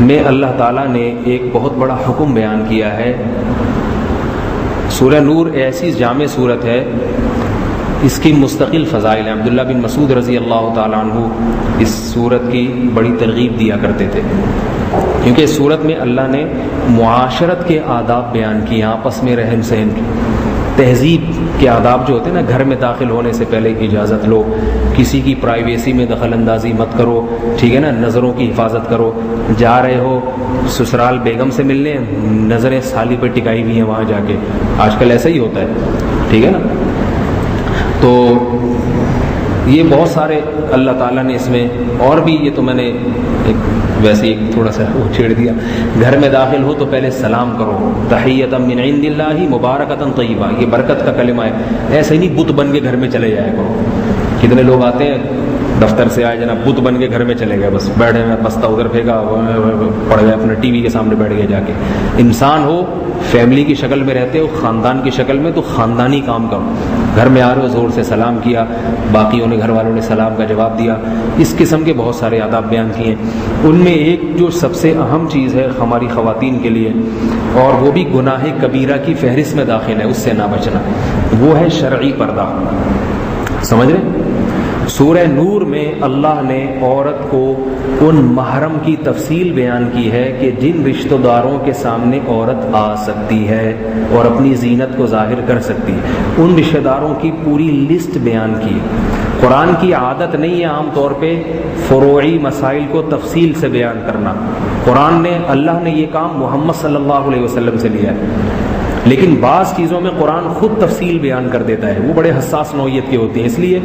میں اللہ تعالیٰ نے ایک بہت بڑا حکم بیان کیا ہے. سورہ نور ایسی جامع صورت ہے، اس کی مستقل فضائل ہیں. عبداللہ بن مسعود رضی اللہ تعالیٰ عنہ اس صورت کی بڑی ترغیب دیا کرتے تھے، کیونکہ اس صورت میں اللہ نے معاشرت کے آداب بیان کیے، آپس میں رہن سہن کی، تہذیب کے آداب جو ہوتے ہیں نا، گھر میں داخل ہونے سے پہلے اجازت لو، کسی کی پرائیویسی میں دخل اندازی مت کرو، ٹھیک ہے نا، نظروں کی حفاظت کرو. جا رہے ہو سسرال بیگم سے ملنے، نظریں سالی پہ ٹکائی ہوئی ہیں وہاں جا کے، آج کل ایسا ہی ہوتا ہے، ٹھیک ہے نا. تو یہ بہت سارے اللہ تعالیٰ نے اس میں، اور بھی یہ تو میں نے ویسے ہی تھوڑا سا وہ چھیڑ دیا. گھر میں داخل ہو تو پہلے سلام کرو، تحیۃ من عند اللہ مبارکۃ طیبہ، یہ برکت کا کلمہ ہے. ایسے ہی نہیں بت بن کے گھر میں چلے جایا کرو. کتنے لوگ آتے ہیں دفتر سے آئے جناب، بت بن کے گھر میں چلے گئے، بس بیٹھے میں بستہ ادھر پھینکا، پڑ گئے اپنے ٹی وی کے سامنے بیٹھ گئے. جا کے انسان ہو، فیملی کی شکل میں رہتے ہو، خاندان کی شکل میں، تو خاندانی کام کرو. گھر میں آ رہے ہو زور سے سلام کیا، باقیوں نے، گھر والوں نے سلام کا جواب دیا. اس قسم کے بہت سارے آداب بیان کیے. ان میں ایک جو سب سے اہم چیز ہے ہماری خواتین کے لیے، اور وہ بھی گناہ کبیرہ کی فہرست میں داخل ہے، اس سے نہ بچنا، وہ ہے شرعی پردہ. سمجھ رہے؟ سورہ نور میں اللہ نے عورت کو ان محرم کی تفصیل بیان کی ہے کہ جن رشتہ داروں کے سامنے عورت آ سکتی ہے اور اپنی زینت کو ظاہر کر سکتی ہے، ان رشتہ داروں کی پوری لسٹ بیان کی. قرآن کی عادت نہیں ہے عام طور پہ فروعی مسائل کو تفصیل سے بیان کرنا. قرآن نے، اللہ نے یہ کام محمد صلی اللہ علیہ وسلم سے لیا ہے، لیکن بعض چیزوں میں قرآن خود تفصیل بیان کر دیتا ہے، وہ بڑے حساس نوعیت کے ہوتے ہیں. اس لیے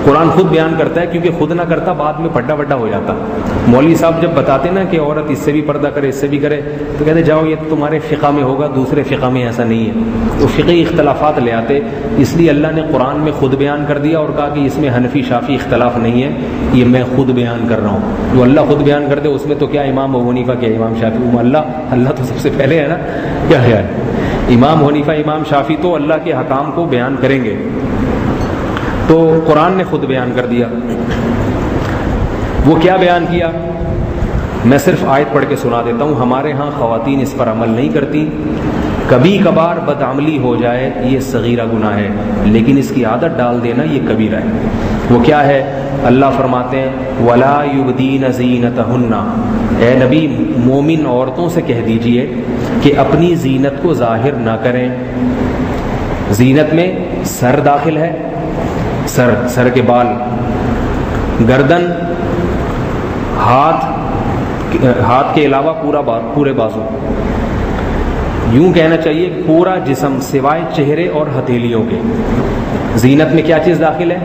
قرآن خود بیان کرتا ہے، کیونکہ خود نہ کرتا بعد میں پھڈا وڈا ہو جاتا. مولوی صاحب جب بتاتے نا کہ عورت اس سے بھی پردہ کرے، اس سے بھی کرے، تو کہتے جاؤ یہ تمہارے فقہ میں ہوگا، دوسرے فقہ میں ایسا نہیں ہے. تو فقہی اختلافات لے آتے. اس لیے اللہ نے قرآن میں خود بیان کر دیا اور کہا کہ اس میں حنفی شافی اختلاف نہیں ہے، یہ میں خود بیان کر رہا ہوں. جو اللہ خود بیان کر دے اس میں تو کیا امام ابو حنیفہ، کیا امام شافی، اللہ تو سب سے پہلے ہے نا. کیا خیال ہے؟ امام حنیفہ، امام شافی تو اللہ کے حکام کو بیان کریں گے، تو قرآن نے خود بیان کر دیا. وہ کیا بیان کیا؟ میں صرف آیت پڑھ کے سنا دیتا ہوں. ہمارے ہاں خواتین اس پر عمل نہیں کرتی. کبھی کبھار بدعملی ہو جائے یہ صغیرہ گناہ ہے، لیکن اس کی عادت ڈال دینا یہ کبیرہ ہے. وہ کیا ہے؟ اللہ فرماتے ہیں وَلَا يُبْدِينَ زِينَتَهُنَّ، اے نبی مومن عورتوں سے کہہ دیجئے کہ اپنی زینت کو ظاہر نہ کریں. زینت میں سر داخل ہے، سر کے بال، گردن، ہاتھ کے علاوہ پورے بازو، یوں کہنا چاہیے پورا جسم سوائے چہرے اور ہتھیلیوں کے. زینت میں کیا چیز داخل ہے؟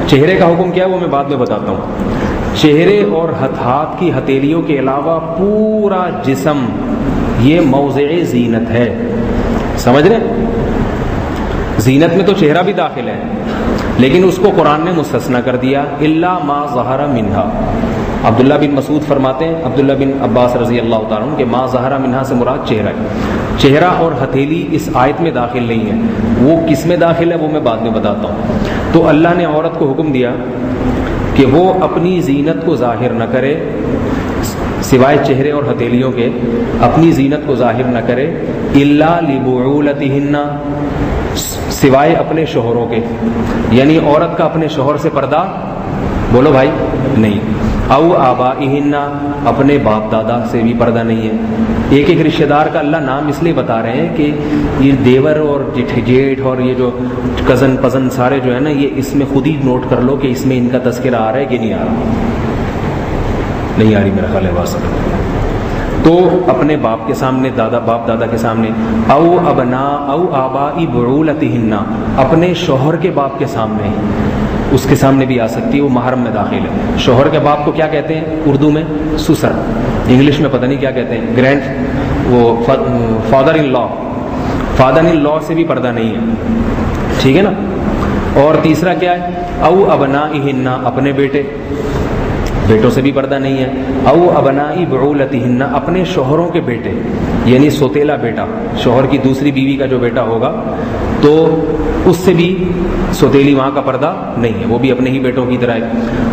چہرے کا حکم کیا ہے وہ میں بعد میں بتاتا ہوں. چہرے اور ہاتھ کی ہتھیلیوں کے علاوہ پورا جسم یہ موضع زینت ہے. سمجھ رہے؟ زینت میں تو چہرہ بھی داخل ہے، لیکن اس کو قرآن نے مستثنی کر دیا، الا ما ظہر منہا. عبداللہ بن مسعود فرماتے ہیں، عبداللہ بن عباس رضی اللہ تعالیٰ عنہ، کہ ما ظہر منہا سے مراد چہرہ ہے. چہرہ اور ہتھیلی اس آیت میں داخل نہیں ہے. وہ کس میں داخل ہے وہ میں بعد میں بتاتا ہوں. تو اللہ نے عورت کو حکم دیا کہ وہ اپنی زینت کو ظاہر نہ کرے، سوائے چہرے اور ہتھیلیوں کے اپنی زینت کو ظاہر نہ کرے، الا لبعولتہن، سوائے اپنے شوہروں کے. یعنی عورت کا اپنے شوہر سے پردہ، بولو بھائی، نہیں. او آبائہن، اپنے باپ دادا سے بھی پردہ نہیں ہے. ایک ایک رشتہ دار کا اللہ نام اس لیے بتا رہے ہیں کہ یہ دیور اور جیٹھ اور یہ جو کزن پزن سارے جو ہے نا، یہ اس میں خود ہی نوٹ کر لو کہ اس میں ان کا تذکرہ آ رہا ہے کہ نہیں آ رہا. نہیں آ رہی میرا خیال ہے واسطہ. تو اپنے باپ کے سامنے، باپ دادا کے سامنے. او ابنا او آبائی بعولتہن، اپنے شوہر کے باپ کے سامنے، اس کے سامنے بھی آ سکتی ہے، وہ محرم میں داخل ہے. شوہر کے باپ کو کیا کہتے ہیں اردو میں؟ سسر. انگلش میں پتہ نہیں کیا کہتے ہیں، گرینڈ، وہ father in law. Father in لا سے بھی پردہ نہیں ہے، ٹھیک ہے نا. اور تیسرا کیا ہے؟ او ابنائہن، اپنے بیٹوں سے بھی پردہ نہیں ہے. او ابنائی بعولتہن، اپنے شوہروں کے بیٹے، یعنی سوتیلا بیٹا، شوہر کی دوسری بیوی کا جو بیٹا ہوگا تو اس سے بھی سوتیلی ماں کا پردہ نہیں ہے، وہ بھی اپنے ہی بیٹوں کی طرح ہے.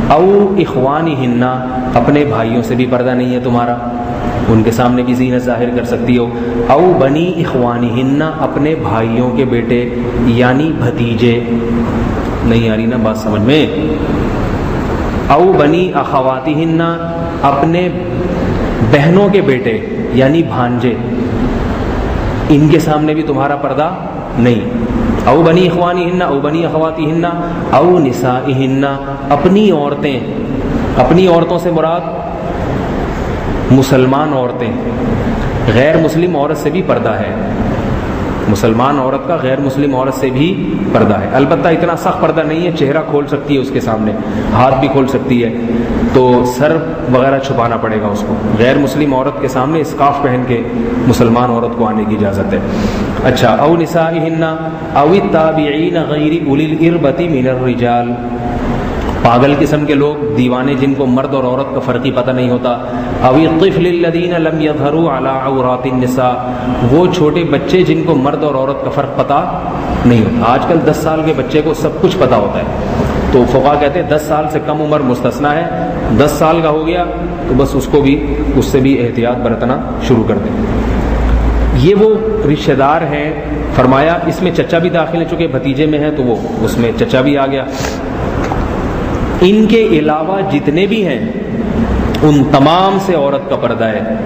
او اخوانہن، اپنے بھائیوں سے بھی پردہ نہیں ہے تمہارا. ان کے سامنے بھی زینت ظاہر کر سکتی ہو. او بنی اخوانہن، اپنے بھائیوں کے بیٹے یعنی بھتیجے. نہیں آ رہی نا بات سمجھ میں؟ او بنی اخواتہن، اپنے بہنوں کے بیٹے یعنی بھانجے، ان کے سامنے بھی تمہارا پردہ نہیں. او بنی اخوانہن او بنی اخواتہن او نسائہن، اپنی عورتیں. اپنی عورتوں سے مراد مسلمان عورتیں. غیر مسلم عورت سے بھی پردہ ہے. مسلمان عورت کا غیر مسلم عورت سے بھی پردہ ہے. البتہ اتنا سخت پردہ نہیں ہے، چہرہ کھول سکتی ہے اس کے سامنے، ہاتھ بھی کھول سکتی ہے، تو سر وغیرہ چھپانا پڑے گا اس کو. غیر مسلم عورت کے سامنے اسکارف پہن کے مسلمان عورت کو آنے کی اجازت ہے. اچھا، او نسائہن او التابعین غیر اولی الاربۃ من الرجال، پاگل قسم کے لوگ، دیوانے جن کو مرد اور عورت کا فرق ہی پتہ نہیں ہوتا. او الطفل الذین لم یظہروا علی عورات النساء، وہ چھوٹے بچے جن کو مرد اور عورت کا فرق پتہ نہیں ہوتا. آج کل 10 سال کے بچے کو سب کچھ پتہ ہوتا ہے، تو فقہا کہتے ہیں 10 سال سے کم عمر مستثنا ہے. 10 سال کا ہو گیا تو بس اس کو بھی، اس سے بھی احتیاط برتنا شروع کر دیں. یہ وہ رشتہ دار ہیں. فرمایا اس میں چچا بھی داخل ہے، چونکہ بھتیجے میں ہے تو وہ اس میں چچا بھی آ گیا. ان کے علاوہ جتنے بھی ہیں ان تمام سے عورت کا پردہ ہے.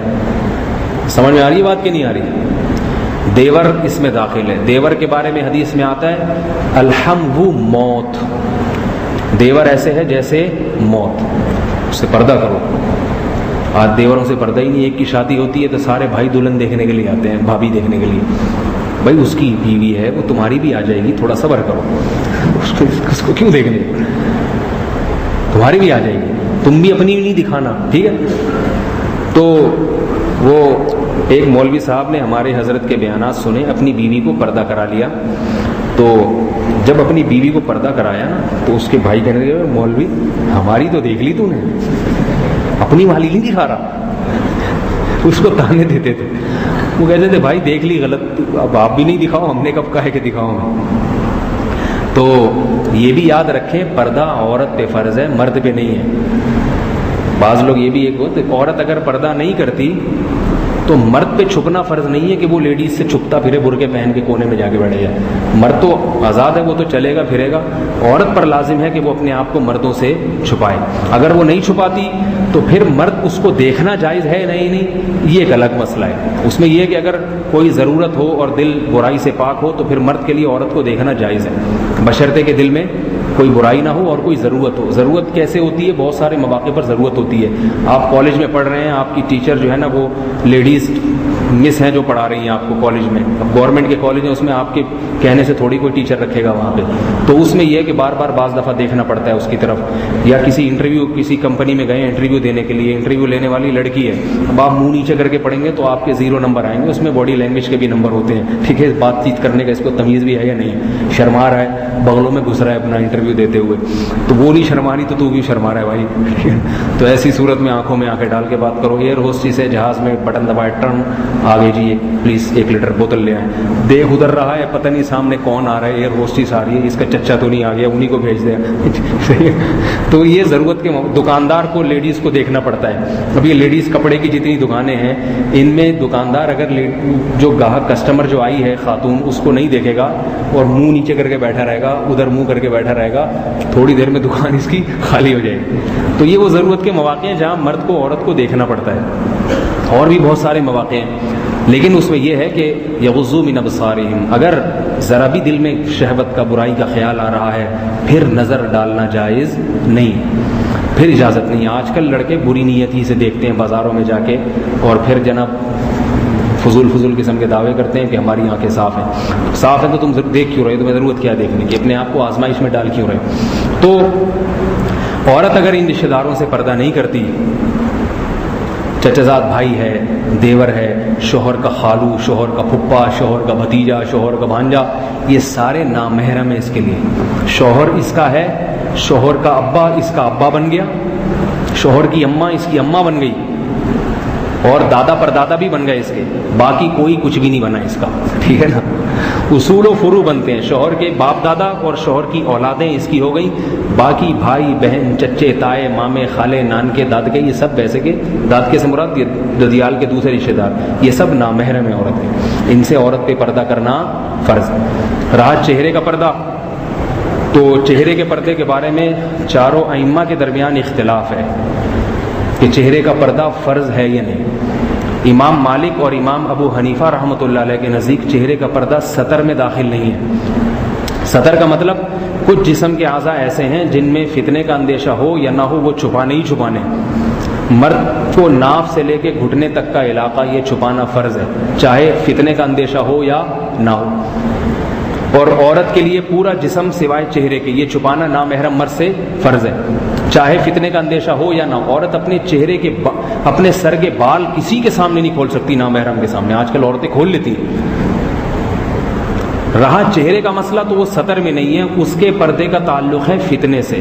سمجھ میں آ رہی ہے بات کہ نہیں آ رہی؟ دیور اس میں داخل ہے. دیور کے بارے میں حدیث میں آتا ہے الحمو موت. دیور ایسے ہے جیسے موت، اس سے پردہ کرو. آج دیوروں سے پردہ ہی نہیں. ایک کی شادی ہوتی ہے تو سارے بھائی دلہن دیکھنے کے لیے آتے ہیں، بھابھی دیکھنے کے لیے. بھائی اس کی بیوی ہے، وہ تمہاری بھی آ جائے گی، تھوڑا صبر کرو. اس کو کیوں دیکھنے؟ تمہاری بھی آ جائے گی، تم بھی اپنی نہیں دکھانا، ٹھیک ہے؟ تو وہ ایک مولوی صاحب نے ہمارے حضرت کے بیانات سنے، اپنی بیوی کو پردہ کرا لیا. تو جب اپنی بیوی کو پردہ کرایا نا تو اس کے بھائی کہنے لگے مولوی ہماری تو دیکھ لی تو نے، اپنی والی نہیں دکھا رہا. اس کو تانے دیتے تھے. وہ کہتے تھے بھائی دیکھ لی غلط، اب آپ بھی نہیں دکھاؤ، ہم نے کب کہا ہے کہ دکھاؤ میں. تو یہ بھی یاد رکھیں پردہ عورت پہ فرض ہے، مرد پہ نہیں ہے. بعض لوگ یہ بھی ایک ہوتے، عورت اگر پردہ نہیں کرتی تو مرد پہ چھپنا فرض نہیں ہے کہ وہ لیڈیز سے چھپتا پھرے، برقعے پہن کے کونے میں جا کے بیٹھے جائے. مرد تو آزاد ہے، وہ تو چلے گا پھرے گا. عورت پر لازم ہے کہ وہ اپنے آپ کو مردوں سے چھپائے. اگر وہ نہیں چھپاتی تو پھر مرد اس کو دیکھنا جائز ہے نہیں، یہ ایک الگ مسئلہ ہے. اس میں یہ ہے کہ اگر کوئی ضرورت ہو اور دل برائی سے پاک ہو تو پھر مرد کے لیے عورت کو دیکھنا جائز ہے، بشرطے کہ دل میں کوئی برائی نہ ہو اور کوئی ضرورت ہو. ضرورت کیسے ہوتی ہے؟ بہت سارے مواقع پر ضرورت ہوتی ہے. آپ کالج میں پڑھ رہے ہیں، آپ کی ٹیچر جو ہے نا وہ لیڈیز مس ہیں جو پڑھا رہی ہیں آپ کو کالج میں. اب گورنمنٹ کے کالج ہیں، اس میں آپ کے کہنے سے تھوڑی کوئی ٹیچر رکھے گا وہاں پہ. تو اس میں یہ ہے کہ بار بار بعض دفعہ دیکھنا پڑتا ہے اس کی طرف. یا کسی انٹرویو، کسی کمپنی میں گئے انٹرویو دینے کے لیے، انٹرویو لینے والی لڑکی ہے، اب آپ منہ نیچے کر کے پڑھیں گے تو آپ کے 0 نمبر آئیں گے. اس میں باڈی لینگویج کے بھی نمبر ہوتے ہیں، ٹھیک ہے؟ بات چیت کرنے کا اس کو تمیز بھی ہے یا نہیں؟ شرما رہا ہے، بغلوں میں گھس رہا ہے اپنا انٹرویو دیتے ہوئے، تو وہ نہیں شرما رہی تو تو کیوں شرما رہا ہے بھائی؟ تو ایسی صورت میں آنکھوں میں آنکھیں ڈال کے بات کرو. ایئر ہوسٹس ہے جہاز میں، بٹن دبائے ٹرن آگے جی پلیز 1 لیٹر بوتل لے آئیں. دیکھ ادھر رہا ہے، پتہ نہیں سامنے کون آ رہا ہے، ایئر ہوسٹس آ رہی ہے، اس کا چچا تو نہیں آ گیا، انہیں کو بھیج دیا. تو یہ ضرورت کے دکاندار کو لیڈیز کو دیکھنا پڑتا ہے. اب یہ لیڈیز کپڑے کی جتنی دکانیں ہیں ان میں دکاندار اگر جو گاہک کسٹمر جو آئی ہے خاتون اس کو نہیں دیکھے گا اور منہ نیچے کر کے بیٹھا رہے گا، ادھر منہ کر کے بیٹھا رہے گا، تھوڑی دیر میں دکان اس کی خالی ہو جائے گی. تو یہ وہ ضرورت کے مواقع ہیں جہاں مرد کو عورت کو دیکھنا پڑتا ہے. اور بھی بہت سارے مواقع ہیں، لیکن اس میں یہ ہے کہ یغضوا من ابصارہم، اگر ذرا بھی دل میں شہوت کا، برائی کا خیال آ رہا ہے پھر نظر ڈالنا جائز نہیں، پھر اجازت نہیں. آج کل لڑکے بری نیتی سے دیکھتے ہیں بازاروں میں جا کے اور پھر جناب فضول قسم کے دعوے کرتے ہیں کہ ہماری آنکھیں صاف ہیں. صاف ہیں تو تم دیکھ کیوں رہے؟ تمہیں ضرورت کیا دیکھنے کی؟ اپنے آپ کو آزمائش میں ڈال کیوں رہے؟ تو عورت اگر ان رشتہ داروں سے پردہ نہیں کرتی، چچزاد بھائی ہے، دیور ہے، شوہر کا خالو، شوہر کا پھپھا، شوہر کا بھتیجا، شوہر کا بھانجا، یہ سارے نامحرم ہیں اس کے لیے. شوہر اس کا ہے، شوہر کا ابا اس کا ابا بن گیا، شوہر کی اماں اس کی اماں بن گئی، اور دادا پر دادا بھی بن گئے اس کے، باقی کوئی کچھ بھی نہیں بنا اس کا، ٹھیک ہے نا. اصول و فرو بنتے ہیں، شوہر کے باپ دادا اور شوہر کی اولادیں اس کی ہو گئی، باقی بھائی بہن چچے تائے مامے خالے نانکے دادکے یہ سب ویسے کے، دادکے سے مراد یہ ددیال کے دوسرے رشتے دار، یہ سب نامحرم عورت ہیں، ان سے عورت پہ پردہ کرنا فرض. رہا چہرے کا پردہ، تو چہرے کے پردے کے بارے میں چاروں ائمہ کے درمیان اختلاف ہے کہ چہرے کا پردہ فرض ہے یا نہیں. امام مالک اور امام ابو حنیفہ رحمۃ اللہ علیہ کے نزدیک چہرے کا پردہ سطر میں داخل نہیں ہے. سطر کا مطلب کچھ جسم کے اعضاء ایسے ہیں جن میں فتنے کا اندیشہ ہو یا نہ ہو وہ چھپانے ہی چھپانے. مرد کو ناف سے لے کے گھٹنے تک کا علاقہ یہ چھپانا فرض ہے، چاہے فتنے کا اندیشہ ہو یا نہ ہو. اور عورت کے لیے پورا جسم سوائے چہرے کے یہ چھپانا نامحرم مرد سے فرض ہے، چاہے فتنے کا اندیشہ ہو یا نہ. عورت اپنے چہرے کے اپنے سر کے بال کسی کے سامنے نہیں کھول سکتی، نامحرم کے سامنے. آج کل عورتیں کھول لیتی ہیں. رہا چہرے کا مسئلہ تو وہ سطر میں نہیں ہے، اس کے پردے کا تعلق ہے فتنے سے.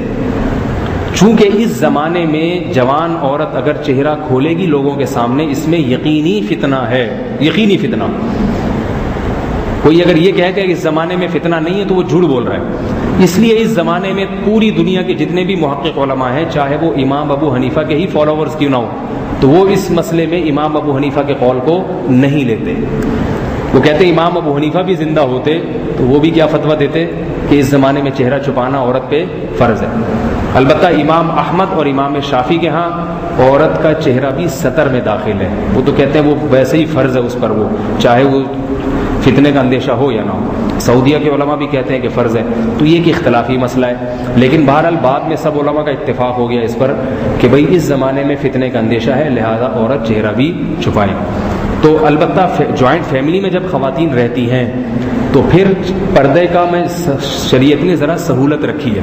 چونکہ اس زمانے میں جوان عورت اگر چہرہ کھولے گی لوگوں کے سامنے، اس میں یقینی فتنہ ہے، یقینی فتنہ. کوئی اگر یہ کہے کہ اس زمانے میں فتنہ نہیں ہے تو وہ جھوٹ بول رہا ہے. اس لیے اس زمانے میں پوری دنیا کے جتنے بھی محقق علماء ہیں، چاہے وہ امام ابو حنیفہ کے ہی فالوورز کیوں نہ ہو، تو وہ اس مسئلے میں امام ابو حنیفہ کے قول کو نہیں لیتے. وہ کہتے ہیں امام ابو حنیفہ بھی زندہ ہوتے تو وہ بھی کیا فتویٰ دیتے کہ اس زمانے میں چہرہ چھپانا عورت پہ فرض ہے. البتہ امام احمد اور امام شافعی کے ہاں عورت کا چہرہ بھی سطر میں داخل ہے. وہ تو کہتے ہیں وہ ویسے ہی فرض ہے اس پر، وہ چاہے وہ فتنے کا اندیشہ ہو یا نہ ہو. سعودیہ کے علماء بھی کہتے ہیں کہ فرض ہے. تو یہ ایک اختلافی مسئلہ ہے، لیکن بہرحال بعد میں سب علماء کا اتفاق ہو گیا اس پر کہ بھئی اس زمانے میں فتنے کا اندیشہ ہے، لہذا عورت چہرہ بھی چھپائے. تو البتہ جوائنٹ فیملی میں جب خواتین رہتی ہیں تو پھر پردے کا میں شریعت نے ذرا سہولت رکھی ہے.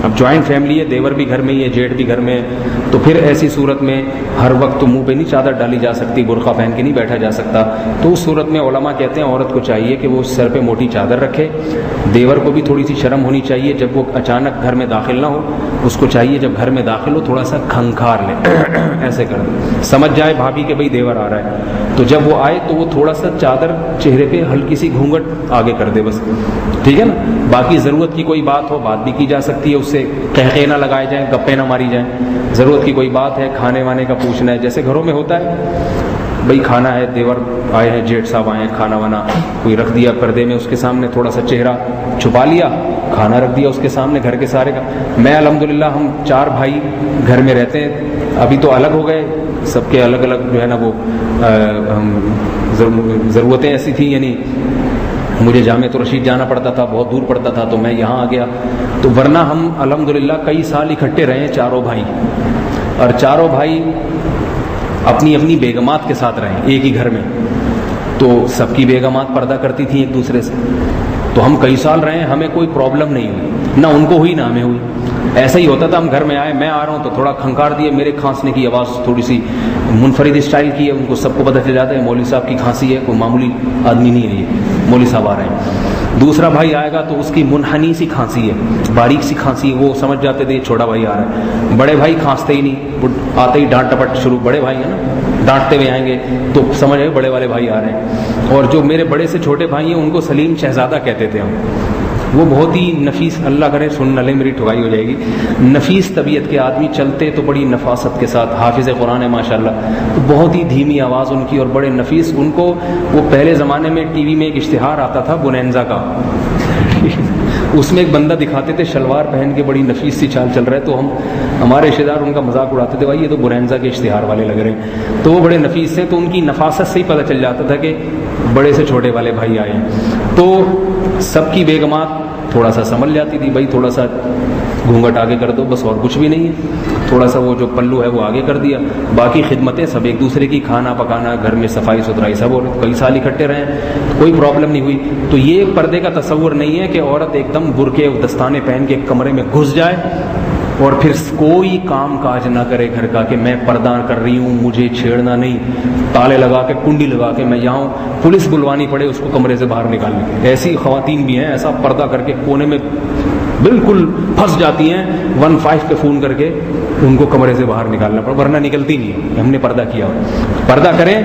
اب جوائنٹ فیملی ہے، دیور بھی گھر میں ہی ہے، جیٹھ بھی گھر میں ہے، تو پھر ایسی صورت میں ہر وقت تو منہ پہ نہیں چادر ڈالی جا سکتی، برقع پہن کے نہیں بیٹھا جا سکتا. تو اس صورت میں علماء کہتے ہیں عورت کو چاہیے کہ وہ سر پہ موٹی چادر رکھے. دیور کو بھی تھوڑی سی شرم ہونی چاہیے، جب وہ اچانک گھر میں داخل نہ ہو، اس کو چاہیے جب گھر میں داخل ہو تھوڑا سا کھنکھار لے ایسے کر دے، سمجھ جائے بھابھی کہ بھئی دیور آ رہا ہے. تو جب وہ آئے تو وہ تھوڑا سا چادر چہرے پہ ہلکی سی گھونگھٹ آگے کر دے بس، ٹھیک ہے نا. باقی ضرورت کی کوئی بات ہو بات بھی کی جا سکتی ہے، اس سے قہقہے نہ لگائے جائیں، گپے نہ ماری جائیں. ضرورت کی کوئی بات ہے، کھانے وانے کا پوچھنا ہے، جیسے گھروں میں ہوتا ہے بھئی کھانا ہے، دیور آئے ہیں، جیٹھ صاحب آئے ہیں، کھانا وانا کوئی رکھ دیا پردے میں اس کے سامنے، تھوڑا سا چہرہ چھپا لیا، کھانا رکھ دیا اس کے سامنے گھر کے سارے کا. میں الحمدللہ ہم 4 بھائی گھر میں رہتے ہیں، ابھی تو الگ ہو گئے، سب کے الگ الگ جو ہے نا وہ ضرورتیں ایسی تھیں، یعنی مجھے جامعۃ الرشید جانا پڑتا تھا، بہت دور پڑتا تھا، تو میں یہاں آ گیا. تو ورنہ ہم الحمدللہ کئی سال اکٹھے رہے ہیں چاروں بھائی، اور چاروں بھائی اپنی اپنی بیگمات کے ساتھ رہے ایک ہی گھر میں. تو سب کی بیگمات پردہ کرتی تھیں ایک دوسرے سے، تو ہم کئی سال رہے ہیں، ہمیں کوئی پرابلم نہیں ہوئی، نہ ان کو ہوئی نہ ہمیں ہوئی. ایسا ہی ہوتا تھا، ہم گھر میں آئے، میں آ رہا ہوں تو تھوڑا کھنکار دیے، میرے کھانسنے کی آواز تھوڑی سی منفرد اسٹائل کی ہے، ان کو سب کو پتہ چل جاتا ہے مولوی صاحب کی کھانسی ہے، کوئی معمولی آدمی نہیں ہے، یہ مولوی صاحب آ رہے ہیں. دوسرا بھائی آئے گا تو اس کی منحنی سی کھانسی ہے، باریک سی کھانسی ہے، وہ سمجھ جاتے تھے چھوٹا بھائی آ رہا ہے. بڑے بھائی کھانستے ہی نہیں، آتے ہی ڈانٹ ٹپٹ شروع، بڑے بھائی ہیں نا ڈانٹتے ہوئے آئیں گے تو سمجھ آئے بڑے والے بھائی آ رہے ہیں. اور جو میرے بڑے سے چھوٹے بھائی ہیں ان کو سلیم شہزادہ کہتے تھے ہم. وہ بہت ہی نفیس، اللہ کرے سن لے میری ٹھگائی ہو جائے گی، نفیس طبیعت کے آدمی، چلتے تو بڑی نفاست کے ساتھ، حافظ قرآن ہے ماشاءاللہ، تو بہت ہی دھیمی آواز ان کی اور بڑے نفیس. ان کو وہ پہلے زمانے میں ٹی وی میں ایک اشتہار آتا تھا بونینزا کا، اس میں ایک بندہ دکھاتے تھے شلوار پہن کے بڑی نفیس سی چال چل رہا ہے، تو ہمارے رشتے دار ان کا مذاق اڑاتے تھے، بھائی یہ تو بونینزا کے اشتہار والے لگ رہے ہیں. تو وہ بڑے نفیس تھے، تو ان کی نفاست سے ہی پتہ چل جاتا تھا کہ بڑے سے چھوٹے والے بھائی آئے ہیں. تو سب کی بیگمات تھوڑا سا سنبھل جاتی تھی، بھائی تھوڑا سا گھونگھٹ آگے کر دو بس، اور کچھ بھی نہیں ہے، تھوڑا سا وہ جو پلو ہے وہ آگے کر دیا، باقی خدمتیں سب ایک دوسرے کی، کھانا پکانا، گھر میں صفائی ستھرائی سب، اور کئی سال اکٹھے رہے کوئی پرابلم نہیں ہوئی. تو یہ پردے کا تصور نہیں ہے کہ عورت ایک دم برقعے دستانے پہن کے کمرے میں گھس جائے اور پھر کوئی کام کاج نہ کرے گھر کا کہ میں پردہ کر رہی ہوں، مجھے چھیڑنا نہیں، تالے لگا کے کنڈی لگا کے میں یہاں ہوں، پولیس بلوانی پڑے اس کو کمرے سے باہر نکالنے کی. ایسی خواتین بھی ہیں، ایسا پردہ کر کے کونے میں بالکل پھنس جاتی ہیں 15 پہ فون کر کے ان کو کمرے سے باہر نکالنا پڑا، ورنہ نکلتی نہیں ہے. ہم نے پردہ کیا ہو. پردہ کریں،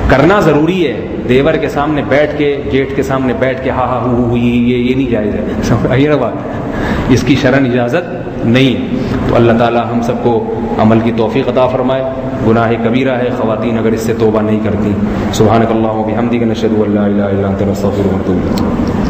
کرنا ضروری ہے. دیور کے سامنے بیٹھ کے، جیٹھ کے سامنے بیٹھ کے ہاں ہاں ہو یہ نہیں جائز ہے. یہ بات، اس کی شرعن اجازت نہیں. تو اللہ تعالی ہم سب کو عمل کی توفیق عطا فرمائے. گناہ کبیرہ ہے خواتین اگر اس سے توبہ نہیں کرتی. سبحانک اللہم و بحمدک نشہد ان لا الہ الا انت نستغفرک ونتوب الیک.